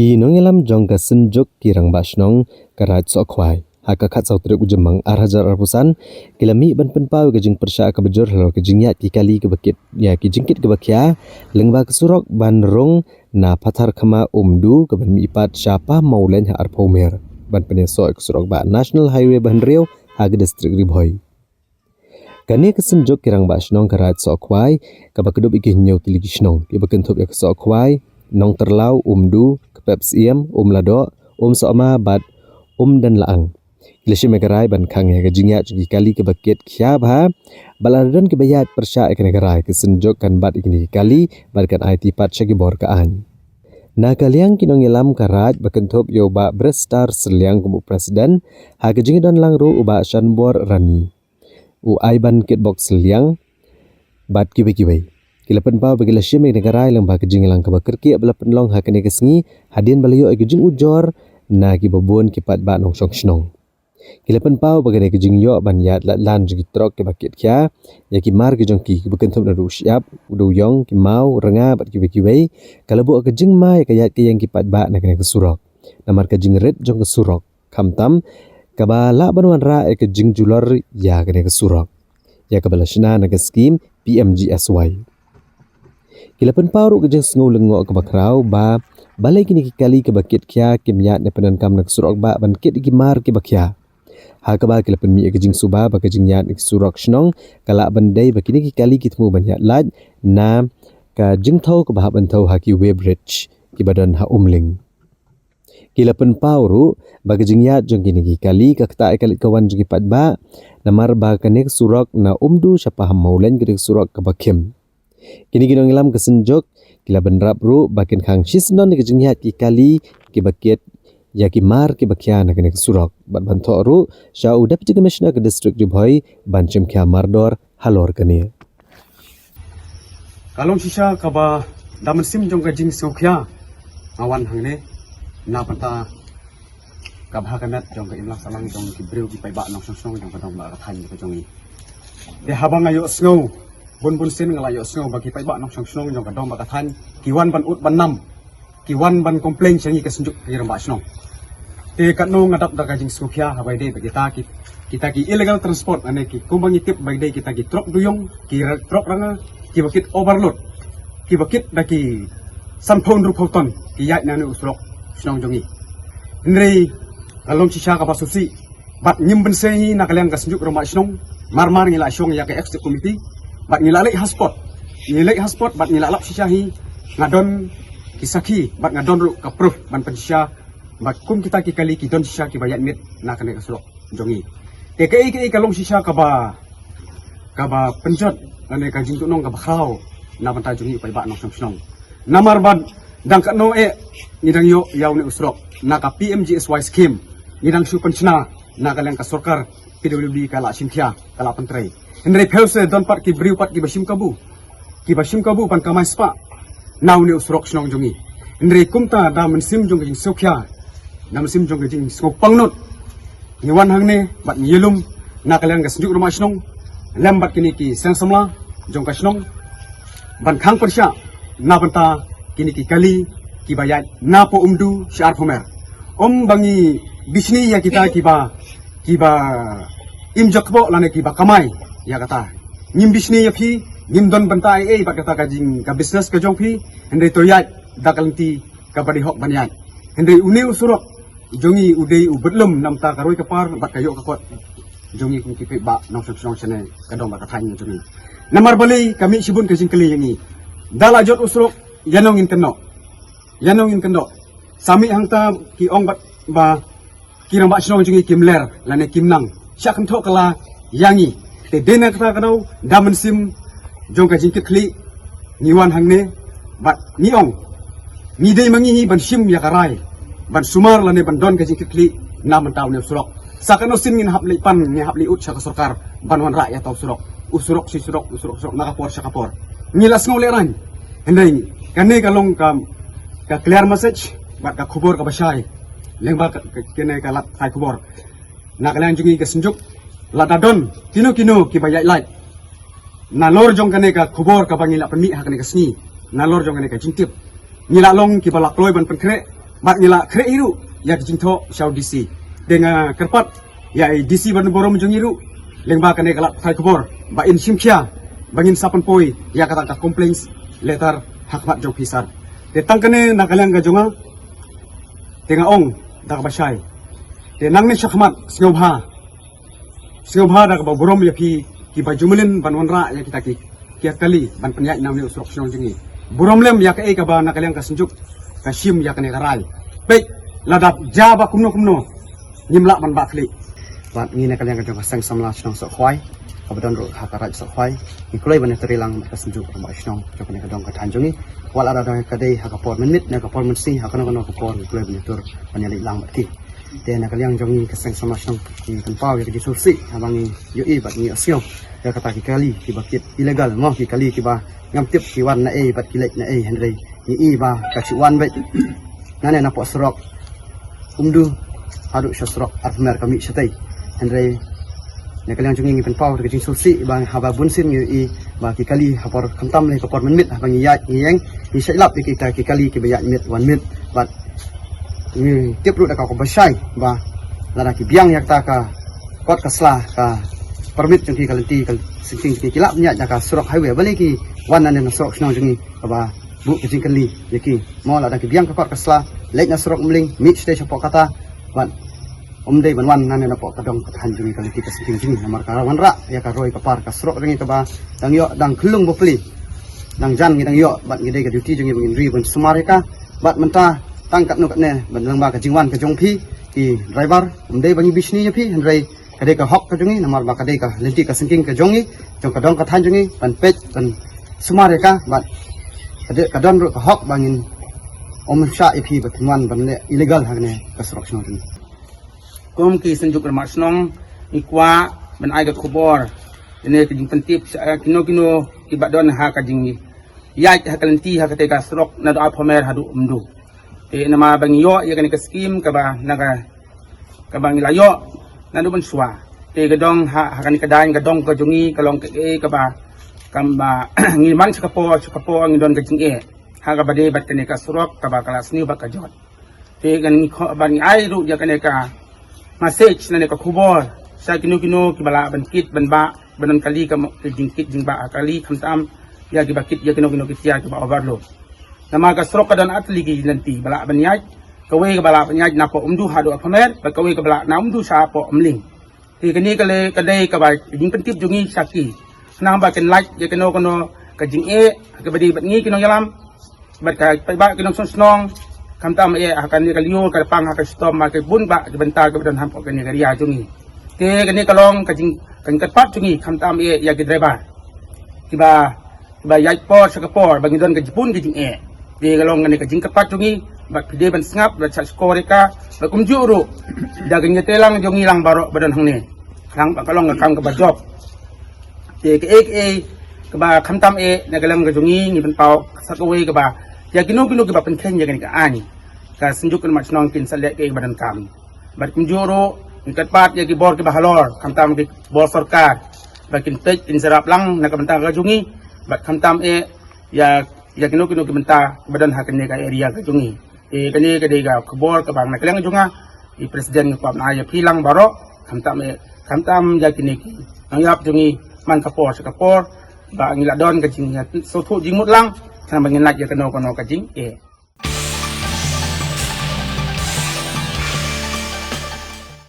Ki nongelam jong ka senjuk kirang basnong karat so khwai haka khat sau trek ujemang arhajar arpusan kilami ban penpau ke jing persya ka bejor halo ke jingya ki kali ke bakit ya ki jingkit ke bakya lengba ke surok ban rong na pathar khama umdu ke ban mi pat syapa maulen ha arpomer ban peneso ke surok ba national highway ban riau ha ke district ribhoi kani ke senjuk kirang basnong karat so khwai ka bakedup ikih nyau tiligi snong ke bakentup ya ke so khwai nong terlau umdu pepsiem lado soama bat dan laang kilesi megarai ban khang ya gajingya jugi kali ke bakit khya bha baladan ke bayat persya ek negarai ke senjok kan bat ikni kali barkan IT pat syagi bor ka an na kaliang kinong ilam karat bakentop yo ba brestar seliang kubu presiden ha gajing dan langru uba shanbor rani u aiban kitbox seliang bat kibai Kilapan pau bagi lasim yang negarai lembah kejing lang ke bakerki abla penlong hakane kesngi hadin balayo kejing ujor na ki babun ki pat ba nong song snong. Kilapan pau bagi kejing yo ban yat lat lan jugi trok ke bakit kya ya ki mar ke jong ki bukan na ru siap udu yong ki mau renga bat ki wei kalabu kejing mai kayat ke yang ki pat ba na kene kesurok. Namar kejing red jong kesurok kamtam kabala banwan ra kejing julor ya kene kesurok. Ya kabala shina na skim PMGSY. Kilapan paru kejeng sengu lengo ke bakrau ba balai kini kali ke bakit kya kimyat ne penan kam nak surok ba ban kit gimar ke bakya ha ka ba kilapan mi kejeng suba ba kejeng yat nik surok snong kala bandai ba kini kali kitmu ban yat lad na ka jeng thau ke ba ban thau ha ki web bridge ki badan ha umling kilapan paru ba kejeng yat jong kini kali ka kta kali kawan jeng pat ba namar ba kanek surok na umdu syapa maulen ke surok ke bakim Kini ginong ilam kesenjok kila benrap ru bakin khang shisnon ni kejenghat ki kali ki bakit ya ki mar ki bakya na kene surok ban banto ru syau deputy commissioner ke district Ribhoi ban chimkya mardor halor kene kalong sisa kaba daman sim jong kejing sokya awan hangne na pata kabha kamet jong ke imlak salang jong ki breu ki pai ba nong song jong ka dong ba ka than ke jong i de habang ayo snow bun sin ngalayo snow bagi pai ba nong song jong ka dong ba ka than kiwan ban ut ban nam kiwan ban complain changi ke senjuk ki ramba snow te katno ngadap da kajing sokya habai de kita ki illegal transport ane ki kumbang itip bai de kita ki truk duyong ki truk ranga ki bakit overload ki bakit da ki sampon ru photon ki yat na nu usrok snow jongi nrei kalong sisa ka basusi bat nyimben sei na kalian ka senjuk ramba snow marmar ngila syong ya ke executive committee bat ngilalek haspot bat ngilalap sisahi ngadon kisaki bat ngadon ru kapruf ban pensya bat kum kita ki kali ki don sisa ki bayat mit na kane kasulok jongi ke kalong sisa ka ba penjot ane ka jingtu nong ka bakhau na banta jongi pai ba nong song namar ban dang ka no nidang yo yaw ne usrok na ka PMGSY scheme nidang su pensiona na kalian ka sarkar PWD kala simthia kala pentrai Henry Pelse don pat ki briu pat ki basim kabu pan kamai spa now ni usrok snong jongi Henry kumta da mensim jong jing sokya na mensim jong jing skop pangnot ni wan hangne bat yelum na kalian gas juk rumah snong lambat kini ki seng samla jong ka snong ban khang persya na banta kini ki kali ki bayat na po umdu syar pomer bangi bisni ya kita kiba imjakbo lane kiba kamai ya kata nyim bisni ya phi nyim don bantai ba kata kajing ka business ka jong phi hende to yat dakalenti ka badi hok banyan hende uni usurok jongi udei ubedlum namta karoi kapar bat kayo ka kot jongi kum ki ba nong song sene ka dong ba ka thain jongi namar bali kami sibun kajing kali yangi dala jot usurok yanong inkendo sami hangta ki ong ba kirang ba snong jongi kimler lane kimnang syakam thok kala yangi te dena kata kadau damen sim jong ka jingkit kli niwan hangne bat niong ni dei mangi ban sim ya karai ban sumar lane ban don ka jingkit kli nam taw ne surok sakano sim ngin hapli pan ni hapli ut sa sarkar ban wan rakyat taw surok usrok nakapor sa kapor ngilas ngole ran hendai kane kalong ka clear message bat ka khubor ka basai lengba kene ka lat kai khubor na kalian jungi ka senjuk ladadon kino ki bayat light nalor jong kane ka khubor ka bangila penmi ha kane ka sni nalor jong kane ka jingtip ngilalong ki balak loy ban penkre bat ngila kre iru ya jingtho shau DC dengan kerpat ya DC ban borom jong iru lengba kane kalap thai kebor ba in simkhia bangin sapan poi ya kata ka complaints letter hakmat jong pisar de tangkane nakalang ga jonga tenga ong dak basai de nangne shakmat sngobha dak ba borom ya ki ba jumulin ban wanra ya kita ki kia kali ban penyak namne usrok snong jengi borom lem ya ka e ka ba nakalang ka senjuk ka sim ya kane karai baik ladap jaba kumno nyimla ban bakli bat ni nakalang ka jong sang samla snong sok khwai kabadan ro hakarat sok khwai ikulai ban terilang ka senjuk ba snong jong kane ka dong ka tanjongi wal ada dong ka dei hakapor menit na kapor mensi hakano kono kapor ikulai ban tur banyali lang batki de nakalang jong ka sang samla snong ki kan pau ya ki susi abangi yo e bat ni asio ya kata ki kali ki bakit ilegal mo ki kali ki ba ngam tip ki wan na e bat ki lek na e henry ni i ba ka chi wan bet nane na po srok umdu adu srok armer kami satai henry ne kalian junging pen pau ke jing susi ba haba bunsin ni i ba ki kali hapor khamtam le kapor menmit ba ngi ya yeng ni sailap ki kita ki kali ki ba ya mit 1 minute bat ni tip ru da ka ko basai ba lada ki biang yak ta ka kot kasla ka permit jengki kalanti kal sing ki kilap nya jaka surok highway balik ki wan nan na surok snong jengi ba bu ke jing kali yaki mo la da ki biang ka kot kasla lek na surok mling mid station pok kata wan dei ban wan nan na pok kadong kathan jengi kalanti ka sing jengi namar ka wan ra ya ka roi ka par ka surok jengi ka ba dang yo dang khulung bo pli dang jan ngi dang yo bat ngi dei ka duty jengi bangin ri ban sumareka bat menta tangkat no ne ban lang ba ka jingwan ka jong phi ki driver dei bangi bisni ya phi henry kadai ka hok ka jongi namar ba kadai ka lenti ka singking ka jongi jong ka dong ka than jongi ban pet ban sumare ka bat kadai ka don ro ka hok bangin sha ipi batman ban le illegal hagne ka construction jongi kom ki senjuk ra masnong ikwa ban ai ga khobor ene ki jing pentip kino ki badon ha ka jingi ya ha ka lenti ha ka te ka strok na do aphomer hadu umdu e nama bang yo ya ka scheme ka ba naga ka bang layo nanu ban swa te gadong hakani kadain gadong ka jungi kalong ke ka ba kamba ngi man sa kapo ngi don ka jing e ha ka bade bat kane ka surok ka ba kalas ni ba ka jot te gan ngi ban ai ru ya kane ka message na ne ka khubor sa kino ki bala ban kit ban ba banan kali ka jing kit jing ba kali khamtam ya ki ba kit ya kino ki tia ki ba overload nama ka surok ka don atli ki nanti bala ban yai kawe ka bala panyaj na po umdu hadu apamer ba kawe ka bala na umdu sa po umling ti kani kale kadai ka ba jing pentip jungi saki nang ba ken like ye kano ka jing e ka badi bat ngi kino yalam bat ka pai ba kino snong kam tam e akan ni kaliyo ka pang ka stop ma ka bun ba bentar ka dan ham po kani ka ria jungi te kani kalong ka jing kan ka pat jungi kam tam e ya ki driver tiba yai po sa ka por ba ngi don ka jipun ki jing e te kalong kani ka jing ka pat jungi bat pide ban sngap bat sa skore ka ba kumjuru daging telang jong ilang baro badan hang ni hang ba kalong kam ka ba job te ke ka ba khamtam e nagalang ka jongi ni ban pau sa ko we ka ba ya kino ka ba pen khen ya ka ani ka sinjuk kan machnong kin sa le ke badan kam bat kumjuru ingkat pat ya ki bor ki ba halor khamtam ki bor sarkar ba kin tej kin sarap lang na ka banta ka jongi bat khamtam e ya kino ki banta badan hakan ni ka area ka jongi kani kadai ga khobor ka bang naklang junga i presiden ko na ya pilang baro khamtam ya kini ki ang yap jungi man kapor sa kapor ba ngila don ka jing so thu jing mut lang kana bangin lak ya kano ka jing